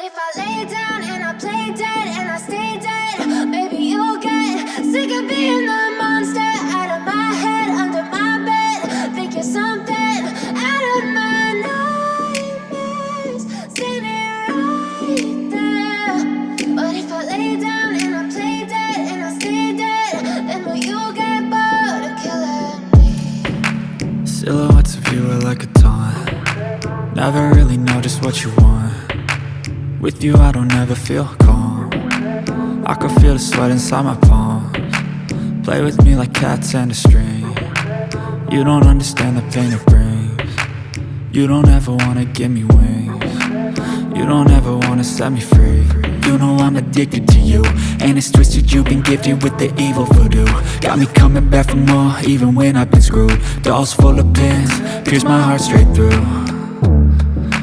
if I lay down and I play dead and I stay dead, maybe you'll get sick of being the monster out of my head, under my bed. Think you're something out of my nightmares, standing right there. But if I lay down and I play dead and I stay dead, then will you get bored of killing me? Silhouettes of you are like a taunt. Never really know just what you want. With you I don't ever feel calm. I can feel the sweat inside my palms. Play with me like cats and a string. You don't understand the pain it brings. You don't ever wanna give me wings. You don't ever wanna set me free. You know I'm addicted to you, and it's twisted, you've been gifted with the evil voodoo. Got me coming back for more, even when I've been screwed. Dolls full of pins, pierce my heart straight through.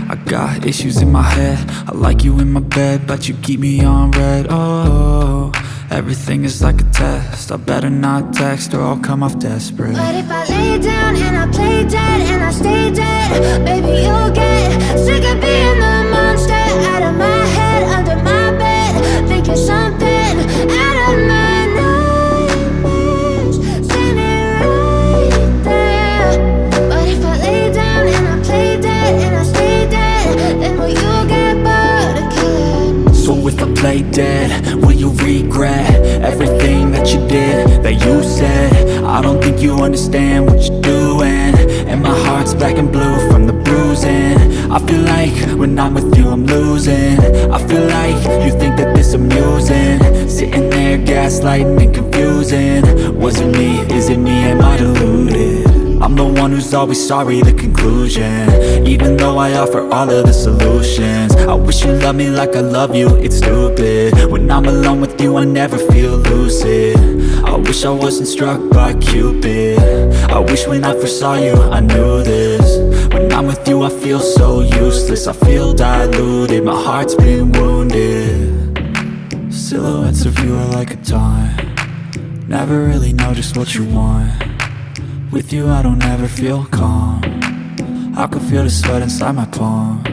I got issues in my head, I like you in my bed, but you keep me on red. Oh, everything is like a test, I better not text or I'll come off desperate. But if I lay down and I play dead and I stay dead, baby you'll get sick of being the monster out of my head, under my bed. Think you're something out of my nightmares, standing right there. But if I lay down and I play dead and I stay dead, then will you get bored of killing me? So if I play dead, will you regret everything that you did, that you said? I don't think you understand what you're doing, and my heart's black and blue from the bruising. I feel like when I'm with you I'm losing. I feel like you think that this amusing, sitting there gaslighting and confusing. Was it me? Is it me? Am I deluded? I'm the one who's always sorry, the conclusion, even though I offer all of the solutions. I wish you loved me like I love you, it's stupid. When I'm alone with you I never feel lucid. I wish I wasn't struck by Cupid. I wish when I first saw you I knew this. When I'm with you I feel so useless, I feel diluted, my heart's been wounded. Silhouettes of you are like a taunt. Never really know just what you want. With you I don't ever feel calm. I can feel the sweat inside my palms.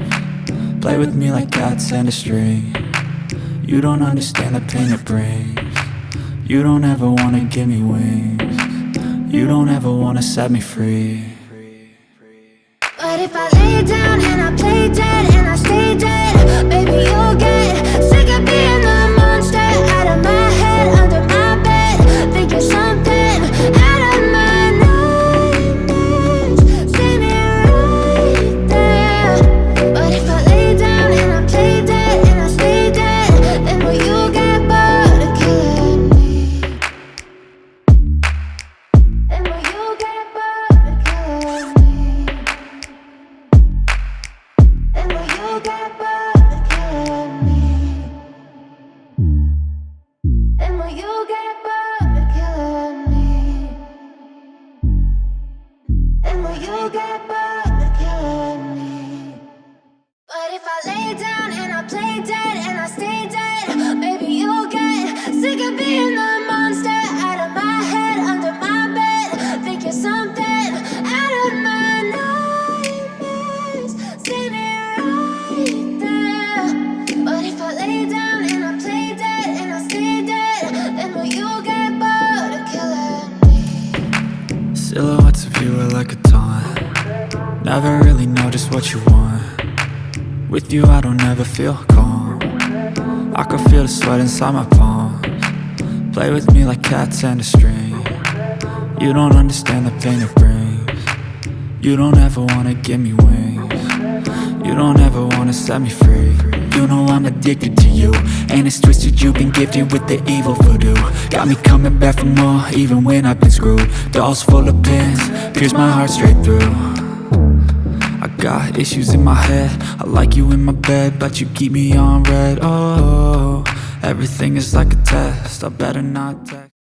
Play with me like cats and a string. You don't understand the pain it brings. You don't ever wanna give me wings. You don't ever wanna set me free. But if I lay down and I play dead and I stay dead, baby you'll get sick of being the monster out of my head, under my bed. Think you're something out of my nightmares, standing right there. But if I lay down and I play dead and I stay dead, then will you get bored of killing me? Then will you get bored of killing me? And will you get bored of killing me? And will you get bored of killing me? And will you get bored of killing me? But if I lay down and I play dead and I stay dead, baby you'll get sick of being the monster out of my head, under my bed. Think you're something out of my nightmares, standing right there. But if I lay down and I play dead and I stay dead, then will you get bored of killing me? Silhouettes of you are like a taunt. Never really know just what you want. With you I don't ever feel calm. I can feel the sweat inside my palms. Play with me like cats and a string. You don't understand the pain it brings. You don't ever wanna give me wings. You don't ever wanna set me free. You know I'm addicted to you, and it's twisted, you've been gifted with the evil voodoo. Got me coming back for more, even when I've been screwed. Dolls full of pins, pierce my heart straight through. I got issues in my head, I like you in my bed, but you keep me on red. Oh, everything is like a test, I better not text.